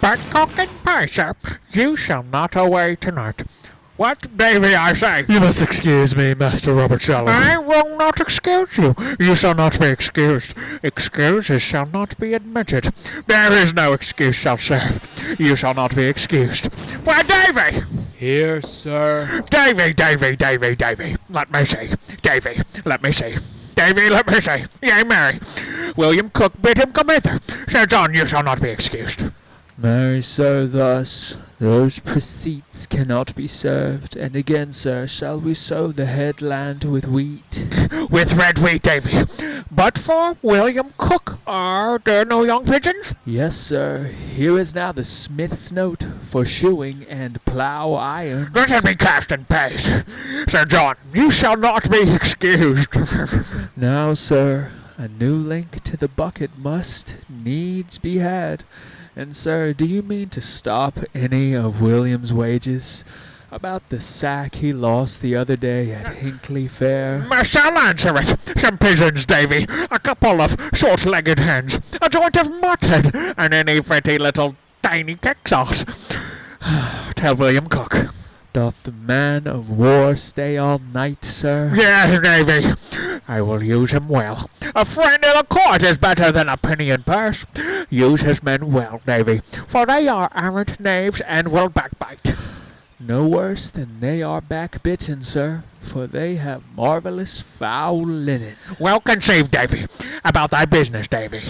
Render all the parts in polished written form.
But cook and pie, sir, you shall not away tonight. What, Davy, I say? You must excuse me, Master Robert Shallow. I will not excuse you. You shall not be excused. Excuses shall not be admitted. There is no excuse shall serve. You shall not be excused. Why, Davy! Here, sir. Davy. Let me see. Davy, let me see. Davy, let me see. Yea, Mary. William Cook bid him come hither. Sir John, you shall not be excused. Marry, sir, thus those preceipts cannot be served. And again, sir, shall we sow the headland with wheat? With red wheat, Davy. But for William Cook, are there no young pigeons? Yes, sir. Here is now the smith's note for shoeing and plough iron. Let him be cast and paid. Sir John, you shall not be excused. Now, sir, a new link to the bucket must needs be had. And, sir, do you mean to stop any of William's wages? About the sack he lost the other day at Hinkley Fair? I shall answer it. Some pigeons, Davy, a couple of short-legged hens, a joint of mutton, and any pretty little tiny cake sauce. Tell William Cook. Doth the man of war stay all night, sir? Yes, Davy. I will use him well. A friend in a court is better than a penny in purse. Use his men well, Davy, for they are arrant knaves and will backbite. No worse than they are backbitten, sir, for they have marvellous foul linen. Well conceived, Davy. About thy business, Davy.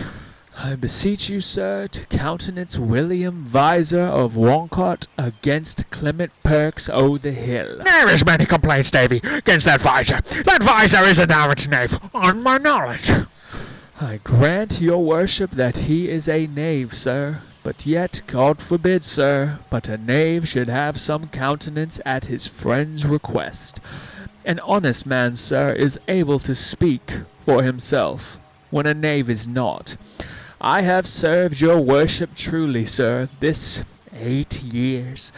I beseech you, sir, to countenance William Visor of Woncott against Clement Perks o' the Hill. There is many complaints, Davy, against that Visor. That Visor is an arrant knave, on my knowledge. I grant your worship that he is a knave, sir. But yet, God forbid, sir, but a knave should have some countenance at his friend's request. An honest man, sir, is able to speak for himself, when a knave is not. I have served your worship truly, sir, this 8 years,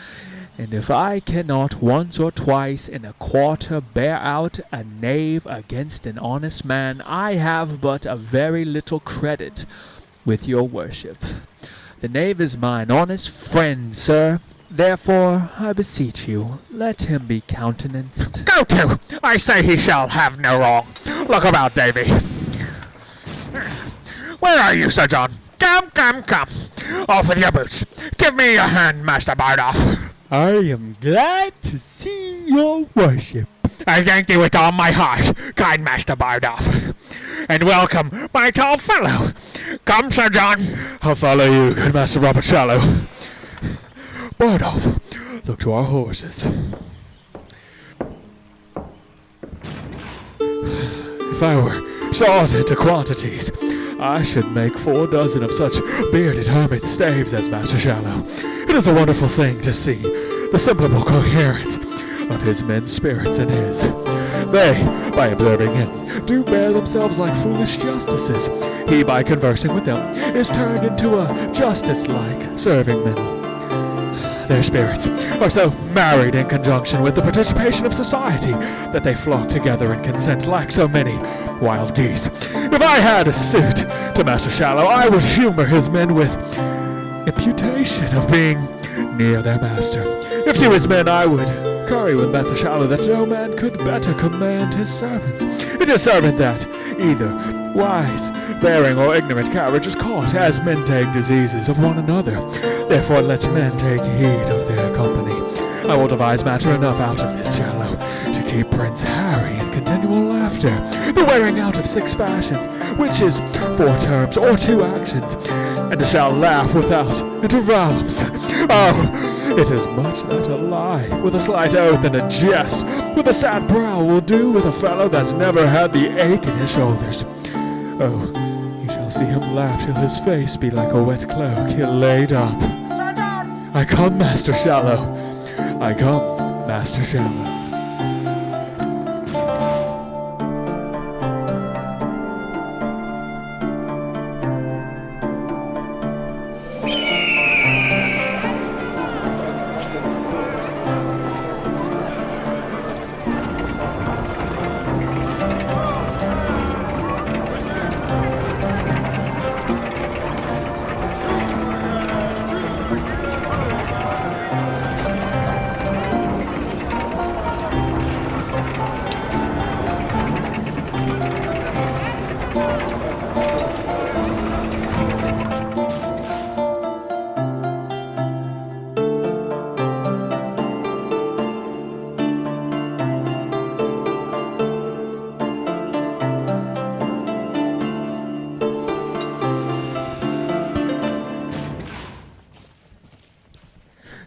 and if I cannot once or twice in a quarter bear out a knave against an honest man, I have but a very little credit with your worship. The knave is mine honest friend, sir. Therefore, I beseech you, let him be countenanced. Go to! I say he shall have no wrong. Look about, Davy. Where are you, Sir John? Come. Off with your boots. Give me your hand, Master Bardolph. I am glad to see your worship. I thank you with all my heart, kind Master Bardolph. And welcome, my tall fellow. Come, Sir John. I'll follow you, good Master Robert Shallow. Bardolph, look to our horses. If I were sought into quantities, I should make 4 dozen of such bearded hermit staves as Master Shallow. It is a wonderful thing to see the simple coherence of his men's spirits and his. They, by observing him, do bear themselves like foolish justices. He, by conversing with them, is turned into a justice-like serving man. Their spirits are so married in conjunction with the participation of society that they flock together in consent like so many wild geese. If I had a suit to Master Shallow, I would humor his men with imputation of being near their master. If to his men, I would curry with Master Shallow that no man could better command his servants. It is servant that either wise, bearing, or ignorant carriage is caught, as men take diseases of one another. Therefore let men take heed of their company. I will devise matter enough out of this Shallow to keep Prince Harry in continual laughter. The wearing out of 6 fashions, which is 4 terms or 2 actions, and shall laugh without intervals. Oh, it is much that a lie, with a slight oath and a jest, with a sad brow will do with a fellow that never had the ache in his shoulders. Oh, you shall see him laugh till his face be like a wet cloak he'll laid up. I come, Master Shallow. I come, Master Shallow.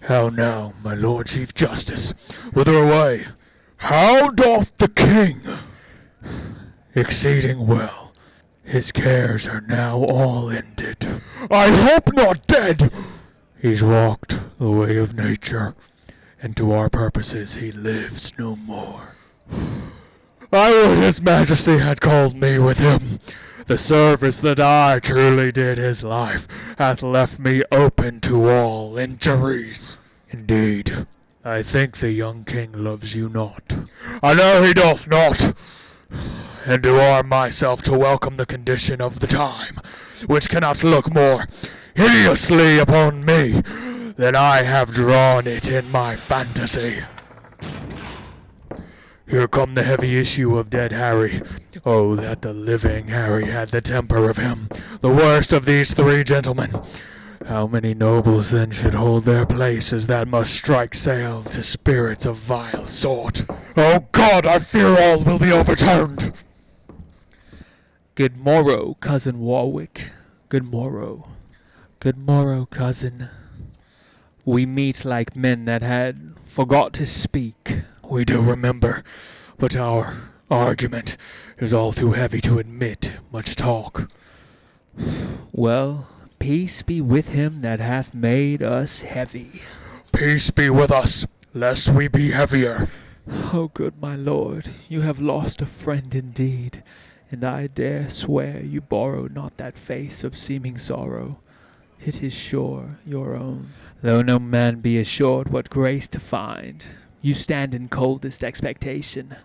How now, my Lord Chief Justice? Whither away? How doth the king? Exceeding well. His cares are now all ended. I hope not dead. He's walked the way of nature, and to our purposes he lives no more. I would his majesty had called me with him. The service that I truly did his life hath left me open to all injuries. Indeed, I think the young king loves you not. I know he doth not, and do arm myself to welcome the condition of the time, which cannot look more hideously upon me than I have drawn it in my fantasy. Here come the heavy issue of dead Harry. Oh, that the living Harry had the temper of him, the worst of these three gentlemen. How many nobles then should hold their places that must strike sail to spirits of vile sort? Oh God, I fear all will be overturned. Good morrow, cousin Warwick. Good morrow. Good morrow, cousin. We meet like men that had forgot to speak. We do remember, but our argument is all too heavy to admit much talk. Well, peace be with him that hath made us heavy. Peace be with us, lest we be heavier. Oh, good my lord, you have lost a friend indeed, and I dare swear you borrow not that face of seeming sorrow. It is sure your own, though no man be assured what grace to find. You stand in coldest expectation.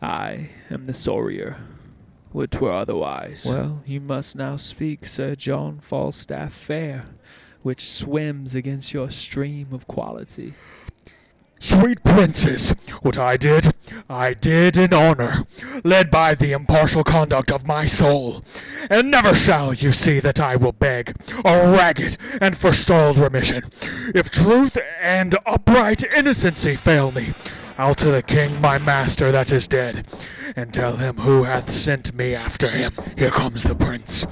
I am the sorrier. Would 'twere otherwise. Well, you must now speak, Sir John Falstaff fair, which swims against your stream of quality. Sweet princes, what I did in honor, led by the impartial conduct of my soul. And never shall you see that I will beg a ragged and forestalled remission. If truth and upright innocency fail me, I'll to the king my master that is dead, and tell him who hath sent me after him. Here comes the prince.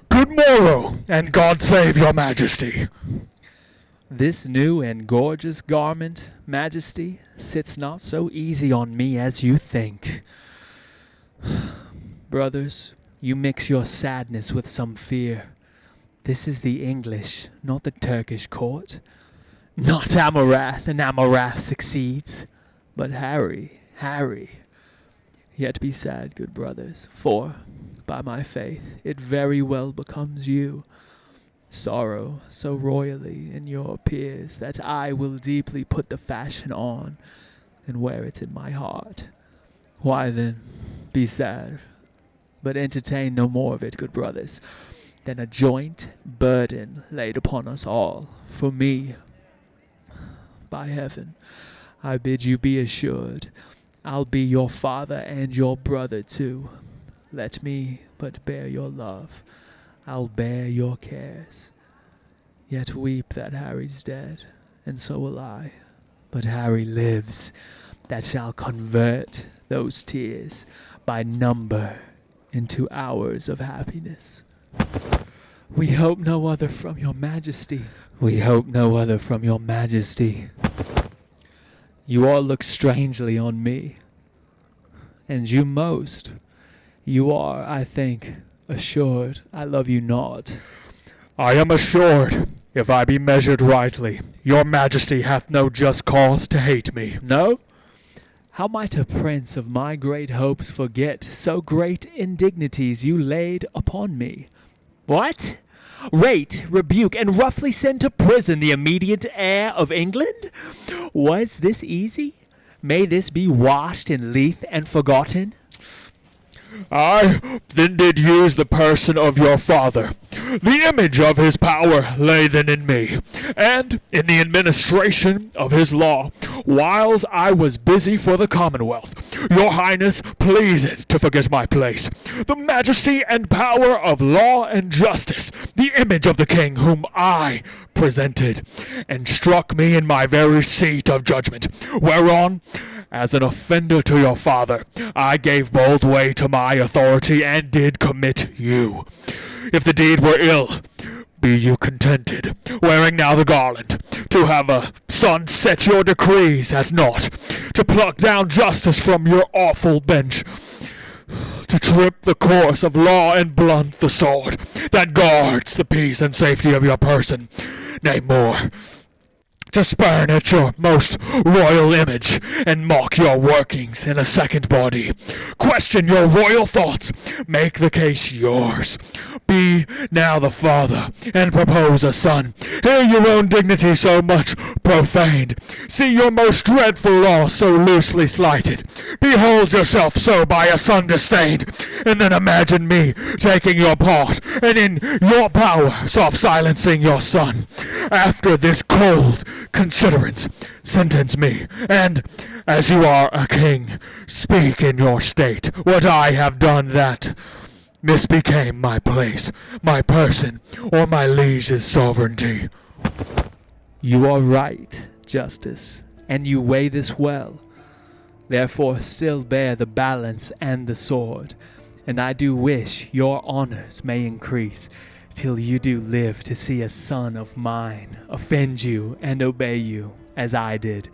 Good morrow, and God save your majesty. This new and gorgeous garment, majesty, sits not so easy on me as you think. Brothers, you mix your sadness with some fear. This is the English, not the Turkish court. Not Amurath, and Amurath succeeds, but Harry. Yet be sad, good brothers, for, by my faith, it very well becomes you. Sorrow so royally in your peers that I will deeply put the fashion on, and wear it in my heart. Why then, be sad, but entertain no more of it, good brothers, than a joint burden laid upon us all. For me, by heaven, I bid you be assured, I'll be your father and your brother too. Let me but bear your love, I'll bear your cares. Yet weep that Harry's dead, and so will I. But Harry lives, that shall convert those tears by number into hours of happiness. We hope no other from your majesty. We hope no other from your majesty. You all look strangely on me, and you most. You are, I think, assured I love you not. I am assured, if I be measured rightly, your majesty hath no just cause to hate me. No? How might a prince of my great hopes forget so great indignities you laid upon me? What? Rate, rebuke, and roughly send to prison the immediate heir of England? Was this easy? May this be washed in Lethe and forgotten? I then did use the person of your father. The image of his power lay then in me, and in the administration of his law, whiles I was busy for the Commonwealth. Your Highness pleased to forget my place, the majesty and power of law and justice, the image of the king whom I presented, and struck me in my very seat of judgment, whereon, As an offender to your father, I gave bold way to my authority and did commit you. If the deed were ill, be you contented, wearing now the garland, to have a son set your decrees at naught, to pluck down justice from your awful bench, to trip the course of law and blunt the sword that guards the peace and safety of your person, nay more, to spurn at your most royal image, and mock your workings in a second body, question your royal thoughts, make the case yours, be now the father, and propose a son, hear your own dignity so much profaned, see your most dreadful law so loosely slighted, behold yourself so by a son disdained, and then imagine me taking your part, and in your power soft silencing your son. After this cold considerance, sentence me, and, as you are a king, speak in your state what I have done that misbecame my place, my person, or my liege's sovereignty. You are right, Justice, and you weigh this well. Therefore still bear the balance and the sword, and I do wish your honors may increase, till you do live to see a son of mine offend you and obey you, as I did.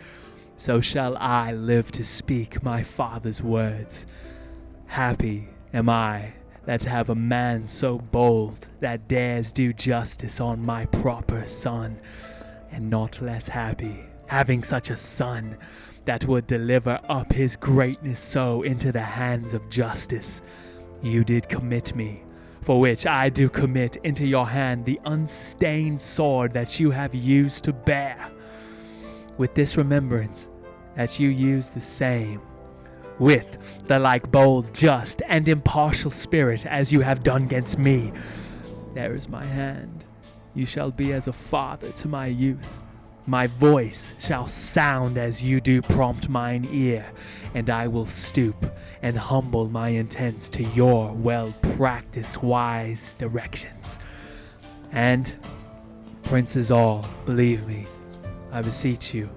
So shall I live to speak my father's words. Happy am I that have a man so bold that dares do justice on my proper son, and not less happy having such a son that would deliver up his greatness so into the hands of justice. You did commit me, for which I do commit into your hand the unstained sword that you have used to bear, with this remembrance that you use the same, with the like bold, just, and impartial spirit as you have done against me. There is my hand. You shall be as a father to my youth. My voice shall sound as you do prompt mine ear, and I will stoop and humble my intents to your well-practiced wise directions. And, princes all, believe me, I beseech you,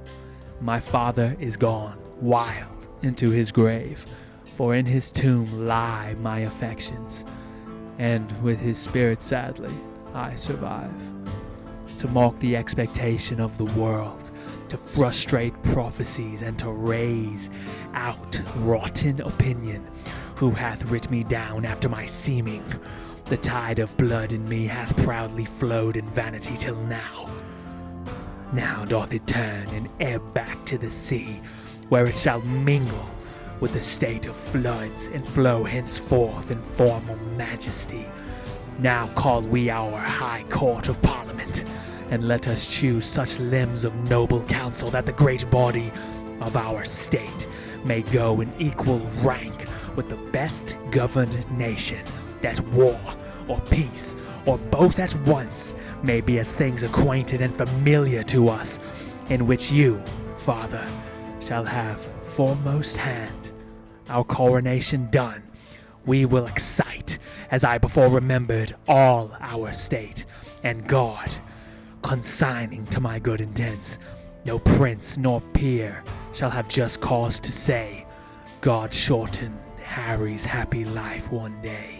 my father is gone, wild, into his grave, for in his tomb lie my affections, and with his spirit sadly I survive. To mock the expectation of the world, to frustrate prophecies, and to raise out rotten opinion, who hath writ me down after my seeming. The tide of blood in me hath proudly flowed in vanity till now. Now doth it turn and ebb back to the sea, where it shall mingle with the state of floods, and flow henceforth in formal majesty. Now call we our high court of parliament, and let us choose such limbs of noble counsel that the great body of our state may go in equal rank with the best governed nation, that war or peace, or both at once, may be as things acquainted and familiar to us, in which you, Father, shall have foremost hand. Our coronation done, we will excite, as I before remembered, all our state, and God, consigning to my good intents, no prince nor peer shall have just cause to say, God shorten Harry's happy life one day.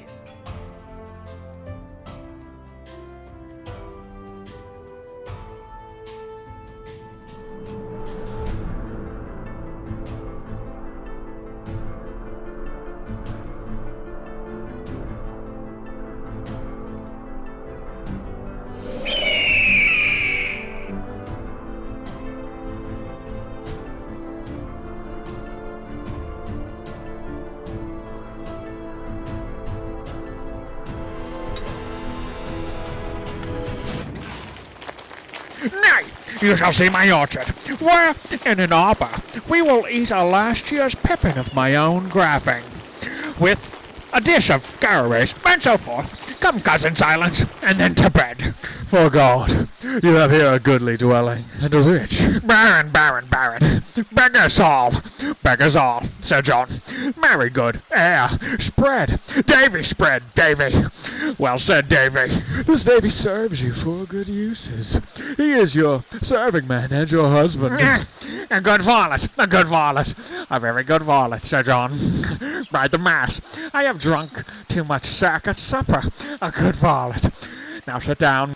Nay, you shall see my orchard, where, in an arbor, we will eat a last year's pippin of my own grafting, with a dish of garraries, and so forth. Come, cousin Silence, and then to bed. For God, you have here a goodly dwelling, and a rich. Baron, beggars all, Sir John. Very good, spread, Davy. Well said, Davy. This Davy serves you for good uses. He is your serving man and your husband. A good varlet, a very good varlet, Sir John. By the mass, I have drunk too much sack at supper. A good varlet. Now sit down.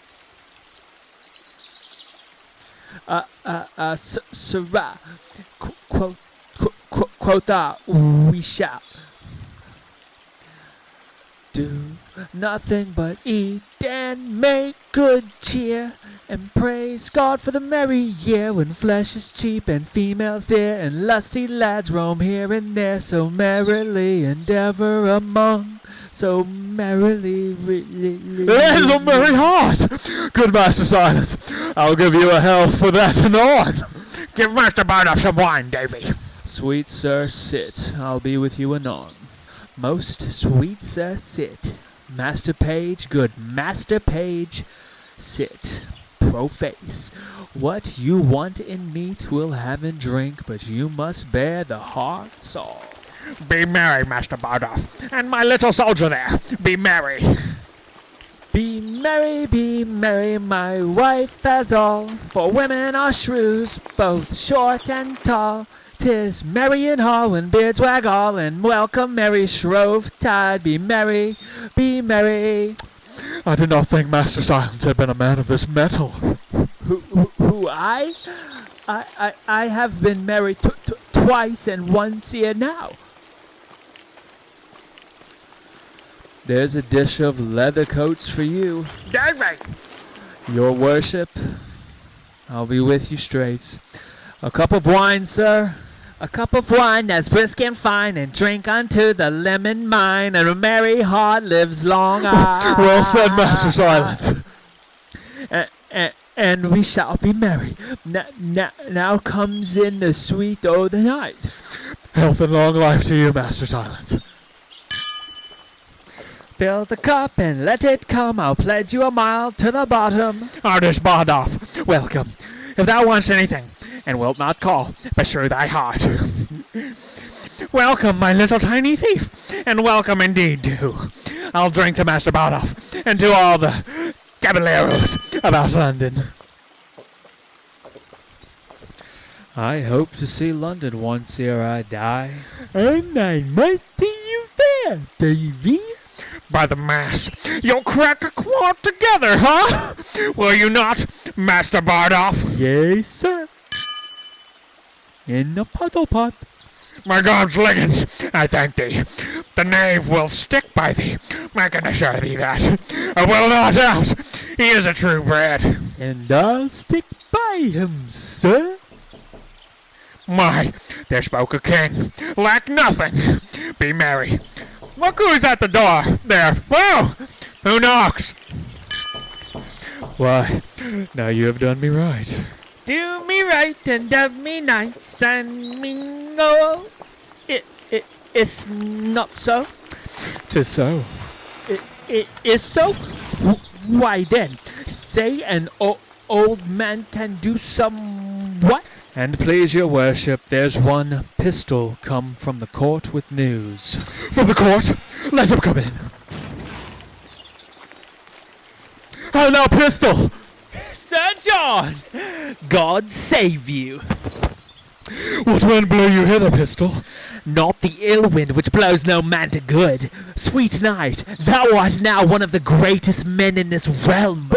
Sirrah, quotha, we shall do nothing but eat and make good cheer, and praise God for the merry year, when flesh is cheap and females dear, and lusty lads roam here and there, so merrily endeavor among, so merrily. There's a merry heart! Good Master Silence, I'll give you a health for that anon. Give Master Bardoff some wine, Davy. Sweet sir, sit, I'll be with you anon. Most sweet sir, sit. Master Page, good Master Page, sit. Proface. What you want in meat we'll have in drink, but you must bear the hard salt. Be merry, Master Bardoff, and my little soldier there. Be merry. Be merry, my wife has all, for women are shrews, both short and tall. 'Tis merry in hall when beards wag all, and welcome merry Shrove tide. Be merry, be merry. I did not think Master Silence had been a man of this metal. Who I have been married twice and once here now. There's a dish of leather coats for you. Davy! Your worship, I'll be with you straight. A cup of wine, sir. A cup of wine that's brisk and fine, and drink unto the lemon mine, and a merry heart lives long. Well said, Master Silence. And we shall be merry. Now comes in the sweet o' the night. Health and long life to you, Master Silence. Fill the cup and let it come. I'll pledge you a mile to the bottom. Artist Bardoff, welcome. If thou wants anything, and wilt not call, beshrew thy heart. Welcome, my little tiny thief, and welcome indeed too. I'll drink to Master Bardoff, and to all the caballeros about London. I hope to see London once ere I die. And I might see you there, Davy. By the mass, you'll crack a quart together, huh? Will you not, Master Bardoff? Yes, sir. In the puddle pot. My God's leggings, I thank thee. The knave will stick by thee. I can assure thee that. I will not doubt. He is a true bred. And I'll stick by him, sir. My, there spoke a king. Lack nothing. Be merry. Look who's at the door. There. Whoa! Who knocks? Why, now you have done me right. Do me right and dove me nice and me no. It's not so. 'Tis so. It is so. Why then, say an old man can do some what? And please your worship, there's one pistol come from the court with news. From the court? Let him come in. How now, pistol? Sir John, God save you. What wind blew you hither, pistol? Not the ill wind which blows no man to good. Sweet knight, thou art now one of the greatest men in this realm.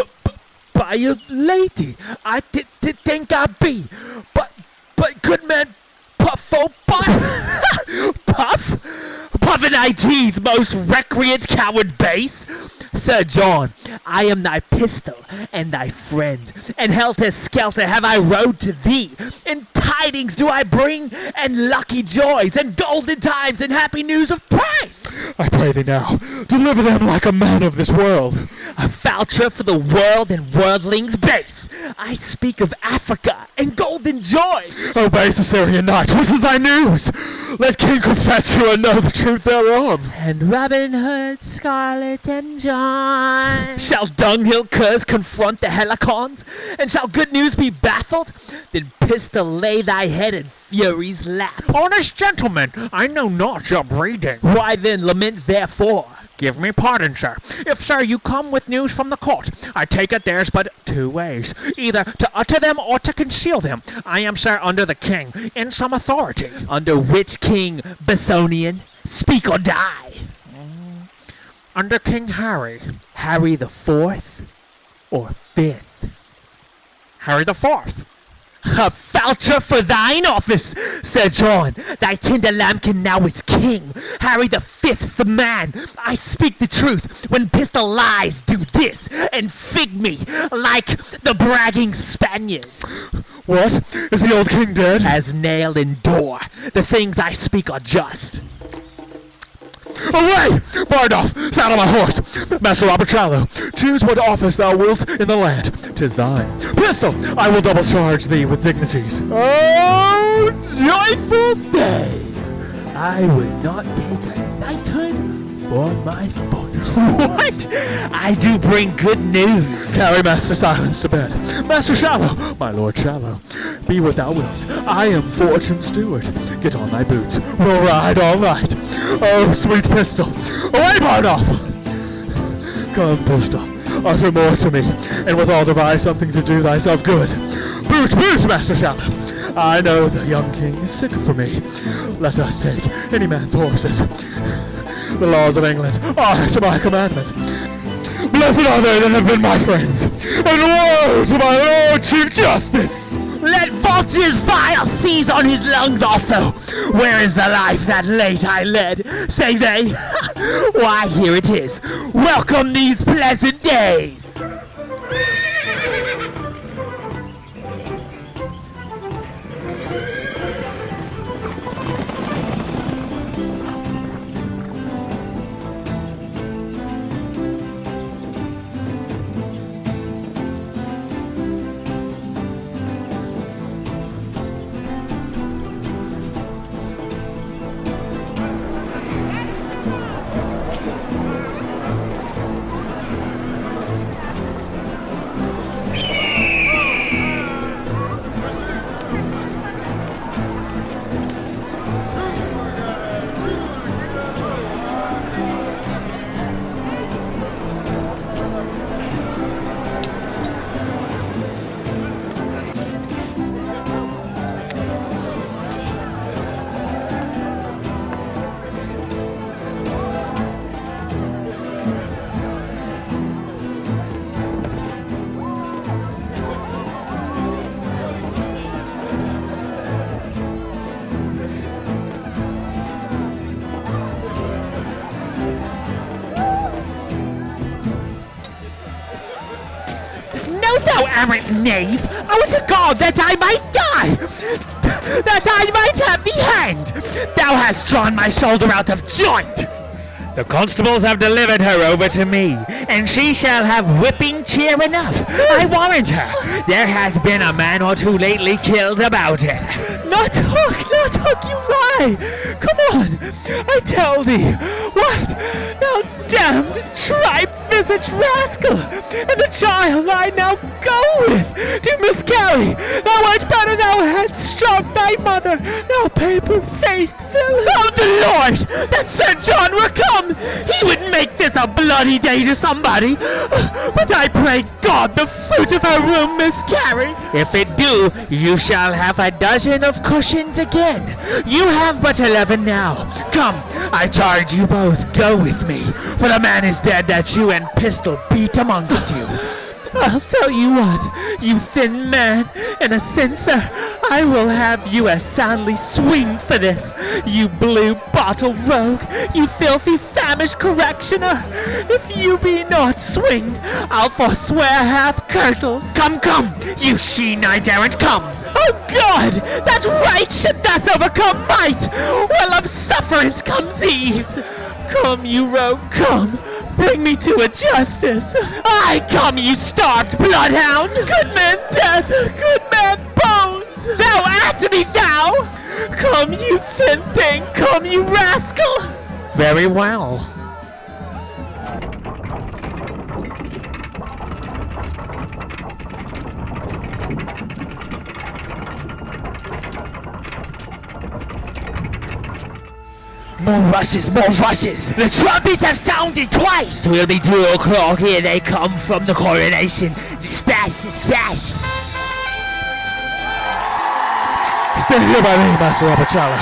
By your lady, I think I be. But good man, puff, puff in thy teeth, most recreant coward base. Sir John, I am thy pistol and thy friend, and helter-skelter have I rode to thee, and tidings do I bring, and lucky joys, and golden times, and happy news of praise. I pray thee now, deliver them like a man of this world. A voucher for the world and worldlings base. I speak of Africa and golden joy. O base Assyrian knight, what is thy news? Let King Cophetua know the truth thereof. And Robin Hood, Scarlet, and John. Shall dunghill curs confront the Helicons? And shall good news be baffled? Then pistol lay thy head in fury's lap. Honest gentlemen, I know not your breeding. Why then lament therefore? Give me pardon, sir. If, sir, you come with news from the court, I take it there's but two ways. Either to utter them or to conceal them. I am, sir, under the king, in some authority. Under which king, Bessonian? Speak or die. Under King Harry. Harry the Fourth or Fifth? Harry the Fourth. A voucher for thine office, Sir John. Thy tender lambkin now is king. Harry the Fifth's the man. I speak the truth. When pistol lies, do this and fig me like the bragging Spaniard. What? Is the old king dead? As nail in door. The things I speak are just. Away! Bardolph, saddle my horse. Master Robert Shallow, choose what office thou wilt in the land. 'Tis thine. Pistol, I will double charge thee with dignities. Oh, joyful day! I would not take a knighthood for my foot. What? I do bring good news. Carry Master Silence to bed. Master Shallow, my Lord Shallow, be what thou wilt. I am Fortune's steward. Get on thy boots. We'll ride all night. Oh, sweet pistol. Away, Bardolph! Come, pistol. Utter more to me, and withal devise something to do thyself good. Boot, boot, Master Shallow. I know the young king is sick for me. Let us take any man's horses. The laws of England are to my commandment. Blessed are they that have been my friends, and woe to my Lord Chief Justice! Let vultures vile seize on his lungs also. Where is the life that late I led, say they? Why, here it is. Welcome these pleasant days. Thou arrant knave, I would to God that I might die, that I might have thee hanged. Thou hast drawn my shoulder out of joint. The constables have delivered her over to me, and she shall have whipping cheer enough. I warrant her. There hath been a man or two lately killed about her. Not Hook, you lie. Come on, I tell thee. What? Thou damned tripe-visaged rascal, and the child I now go with to miscarry. Thou art better thou hadst struck thy mother, thou paper-faced villain. Oh, the Lord, that Sir John were come. He would make this a bloody day to somebody. But I pray God the fruit of her womb miscarry. If it do, you shall have a dozen of cushions again. You have but 11 now. Come, I charge you both, go with me, for the man is dead that you and pistol beat amongst you. I'll tell you what, you thin man and a censor, I will have you as soundly swinged for this, you blue bottle rogue, you filthy famished correctioner. If you be not swinged, I'll forswear half kirtles. Come, you she-knight errant, come. Oh God, that right should thus overcome might. Well, of sufferance comes ease. Come, you rogue, come. Bring me to a justice. I come, you starved bloodhound. Good man death, good man bones. Thou art me, thou. Come, you thin thing, come, you rascal. Very well. More rushes, more rushes! The trumpets have sounded twice! Will be 2 o'clock, here they come from the coronation. Dispatch, dispatch! Stand here by me, Master Rappacello.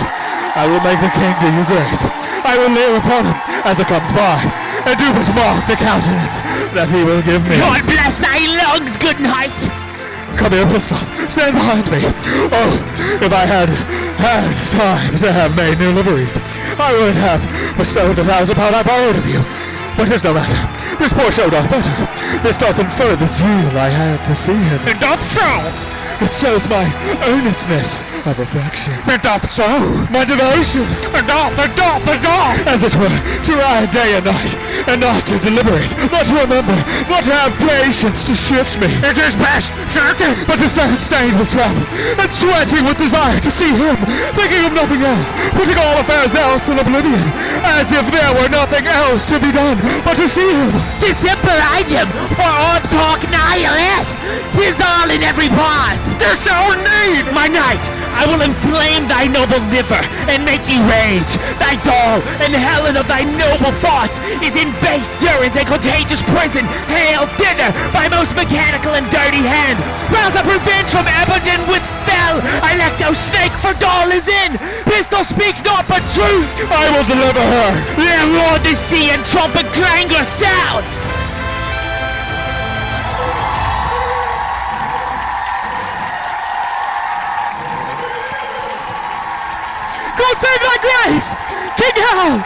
I will make the king do you grace. I will leer upon him as it comes by, and do but mark the countenance that he will give me. God bless thy lungs, good knight! Come here, pistol. Stand behind me. Oh, if I had time to have made new liveries, I would have bestowed the £1,000 I borrowed of you. But 'tis no matter. This poor show doth better. This doth infer the zeal I had to see him. It doth so! It shows my earnestness of affection. It doth so! My devotion. It doth! As it were, to ride day and night, and not to deliberate, not to remember, not to have patience to shift me. It is best, certain! But to stand stained with travel, and sweating with desire to see him, thinking of nothing else, putting all affairs else in oblivion, as if there were nothing else to be done but to see him. Tis simple item, for orbs hoc nihilest! Tis all in every part! There's our need! My knight, I will inflame thy noble liver, and make thee rage! Thy dull and Helen of thy noble thoughts is in base durance and contagious prison, hailed thither by most mechanical and dirty hand! Rouse up revenge from Eberdin with fell! I lack no snake, for Doll is in! Pistol speaks not but truth! I will deliver her. There roar the sea and trumpet clangor sounds! God save thy grace! King Hal!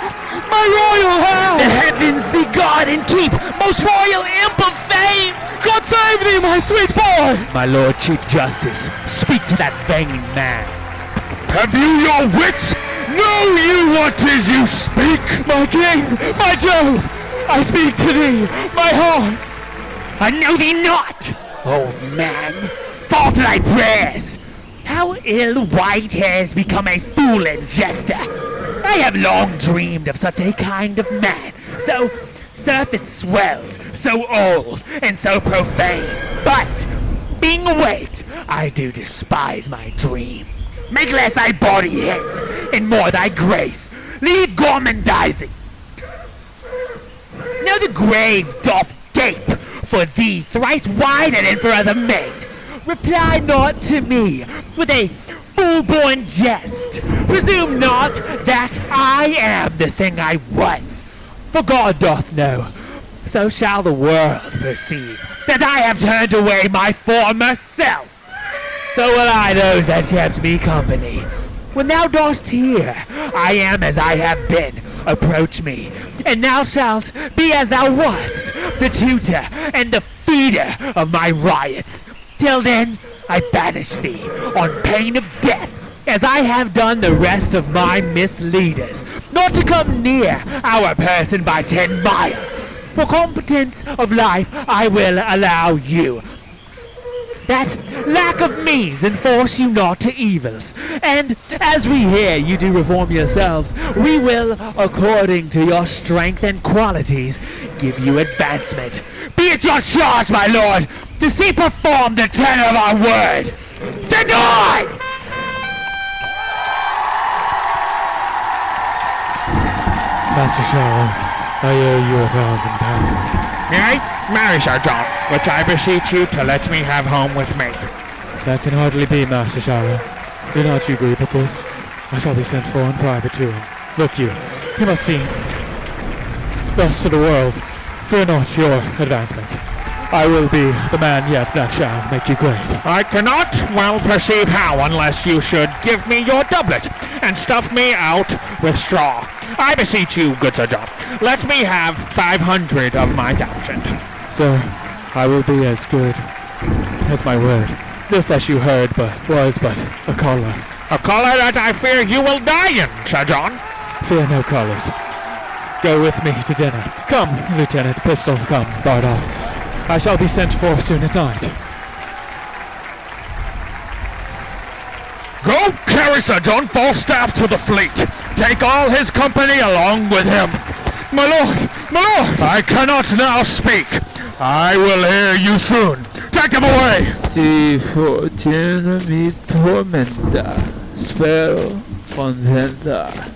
My royal Hal! The heavens thee guard and keep, most royal imp of fame! God save thee, my sweet boy! My Lord Chief Justice, speak to that vain man. Have you your wits? Know you what 'tis you speak? My king, my Jove! I speak to thee, my heart! I know thee not, old man. Fall to thy prayers. How ill white hairs become a fool and jester. I have long dreamed of such a kind of man, so surfeit swelled, so old, and so profane. But, being awaked, I do despise my dream. Make less thy body hence, and more thy grace. Leave gormandizing. Now the grave doth gape for thee thrice wide and for other men. Reply not to me with a full-born jest. Presume not that I am the thing I was. For God doth know, so shall the world perceive, that I have turned away my former self. So will I those that kept me company. When thou dost hear, I am as I have been. Approach me, and thou shalt be as thou wast, the tutor and the feeder of my riots. Till then, I banish thee on pain of death, as I have done the rest of my misleaders, not to come near our person by 10 miles. For competence of life I will allow you. That lack of means enforce you not to evils, and as we hear you do reform yourselves, we will, according to your strength and qualities, give you advancement. Be it your charge, my lord, to see performed the tenor of our word. Send on! Master Shallow, I owe you £1,000. Nay, marry Sir John, which I beseech you to let me have home with me. That can hardly be, Master Shallow. Do not you grieve at this? I shall be sent for in private to him. Look you must see thus to the world. Fear not your advancements. I will be the man yet that shall make you great. I cannot well perceive how unless you should give me your doublet and stuff me out with straw. I beseech you, good Sir John, let me have 500 of my 1,000. Sir, I will be as good as my word. This that you heard was but a collar. A collar that I fear you will die in, Sir John. Fear no collars. go with me to dinner. Come, Lieutenant Pistol, come, Bardolph. I shall be sent for soon at night. Go carry Sir John Falstaff to the fleet. Take all his company along with him. My lord! My lord! I cannot now speak. I will hear you soon. Take him away. Si fortuna mi tormenta, spero contenta.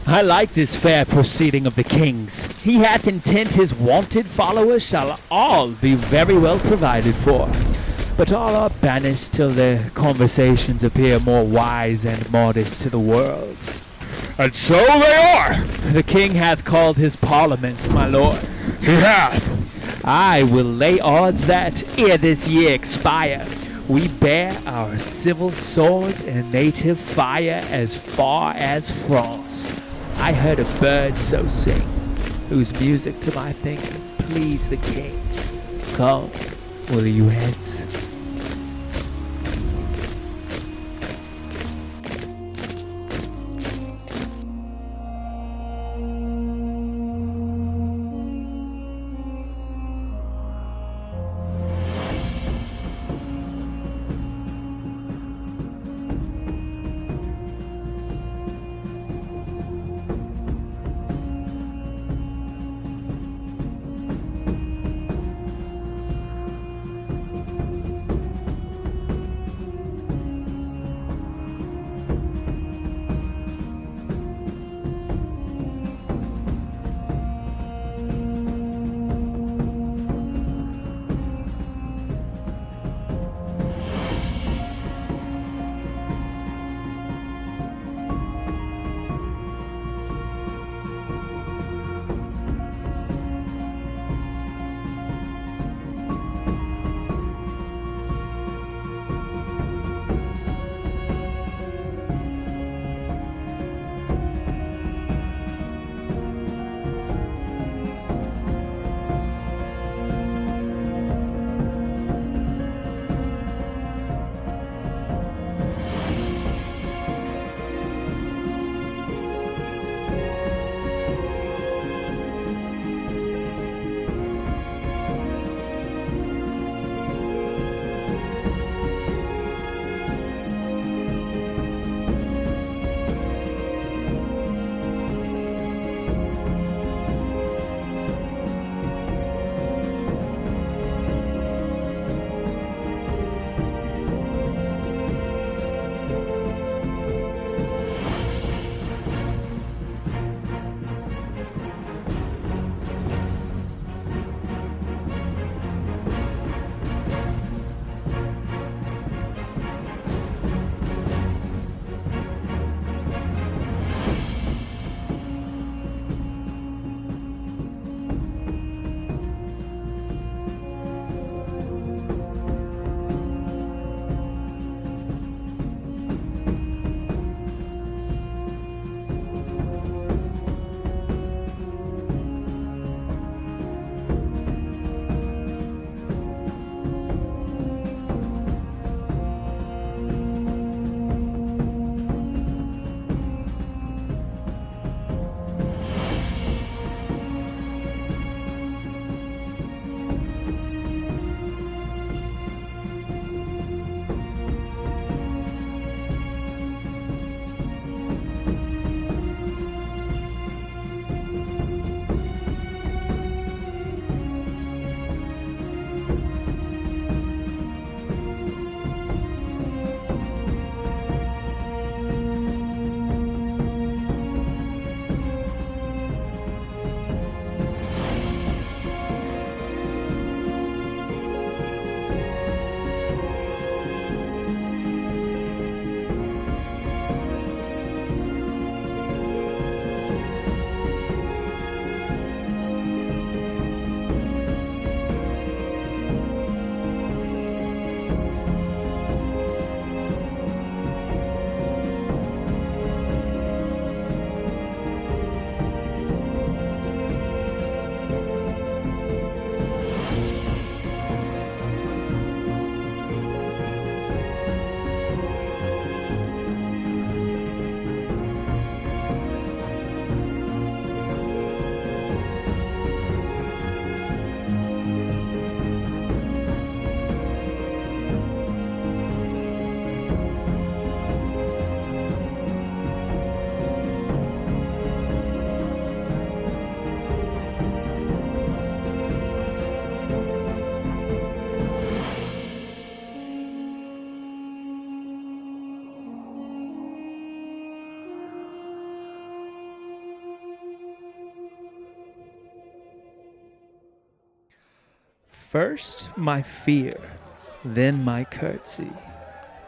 I like this fair proceeding of the king's. He hath intent his wonted followers shall all be very well provided for. But all are banished till their conversations appear more wise and modest to the world. And so they are. The king hath called his parliament, my lord. He hath. I will lay odds that, ere this year expire, we bear our civil swords and native fire as far as France. I heard a bird so sing, whose music to my thinking pleased the king. Come, will you heads? First, my fear, then my curtsy,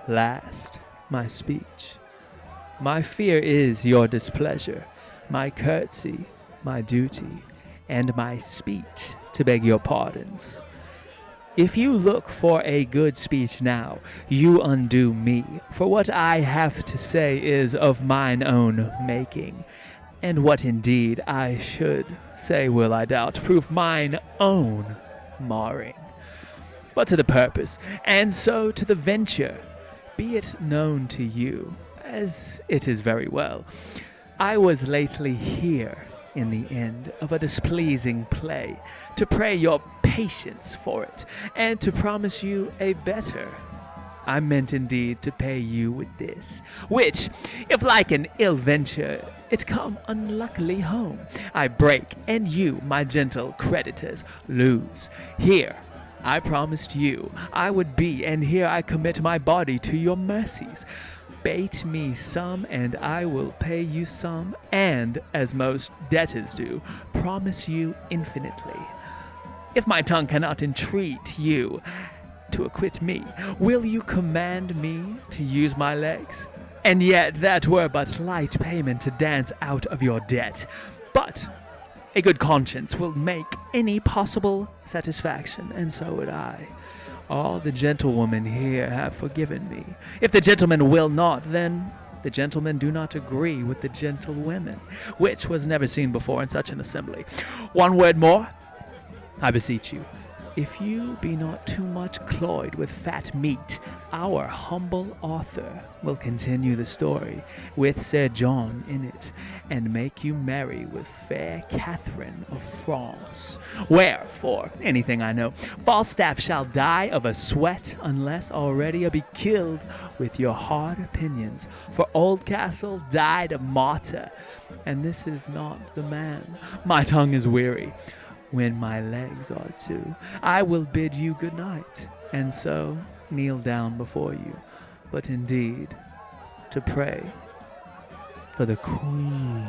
last, my speech. My fear is your displeasure, my curtsy, my duty, and my speech to beg your pardons. If you look for a good speech now, you undo me, for what I have to say is of mine own making, and what indeed I should say will, I doubt, prove mine own marring. But to the purpose, and so to the venture, be it known to you, as it is very well, I was lately here in the end of a displeasing play, to pray your patience for it, and to promise you a better. I meant indeed to pay you with this, which, if like an ill venture it come unluckily home, I break, and you, my gentle creditors, lose. Here I promised you I would be, and here I commit my body to your mercies. Bate me some, and I will pay you some, and, as most debtors do, promise you infinitely. If my tongue cannot entreat you to acquit me, will you command me to use my legs? And yet that were but light payment to dance out of your debt. But a good conscience will make any possible satisfaction, and so would I. All the gentlewomen here have forgiven me. If the gentlemen will not, then the gentlemen do not agree with the gentlewomen, which was never seen before in such an assembly. One word more, I beseech you. If you be not too much cloyed with fat meat, our humble author will continue the story with Sir John in it, and make you merry with fair Catherine of France. Where, for anything I know, Falstaff shall die of a sweat, unless already be killed with your hard opinions. For Oldcastle died a martyr, and this is not the man. My tongue is weary. When my legs are too, I will bid you good night, and so kneel down before you, but indeed to pray for the Queen.